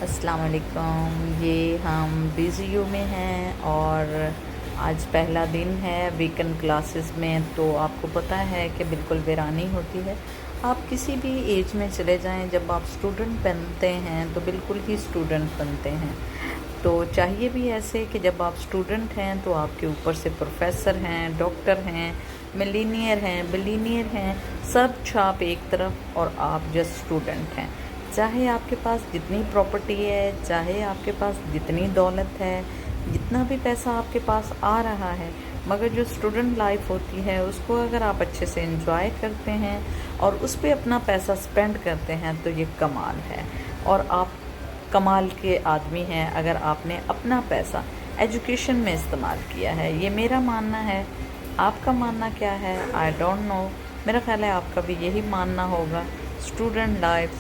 अस्सलाम वालेकुम। ये हम BZU में हैं और आज पहला दिन है वीकेंड क्लासेस में। तो आपको पता है कि बिल्कुल वीरानी होती है। आप किसी भी एज में चले जाएं, जब आप स्टूडेंट बनते हैं तो बिल्कुल ही स्टूडेंट बनते हैं। तो चाहिए भी ऐसे कि जब आप स्टूडेंट हैं तो आपके ऊपर से प्रोफेसर हैं, डॉक्टर हैं, मिलीनियर हैं, बिलीनियर हैं, सब छाप एक तरफ और आप जस्ट स्टूडेंट हैं। चाहे आपके पास जितनी प्रॉपर्टी है, चाहे आपके पास जितनी दौलत है, जितना भी पैसा आपके पास आ रहा है, मगर जो स्टूडेंट लाइफ होती है उसको अगर आप अच्छे से एंजॉय करते हैं और उस पर अपना पैसा स्पेंड करते हैं तो ये कमाल है। और आप कमाल के आदमी हैं अगर आपने अपना पैसा एजुकेशन में इस्तेमाल किया है। ये मेरा मानना है। आपका मानना क्या है? I don't know. मेरा ख्याल है आपका भी यही मानना होगा। Student life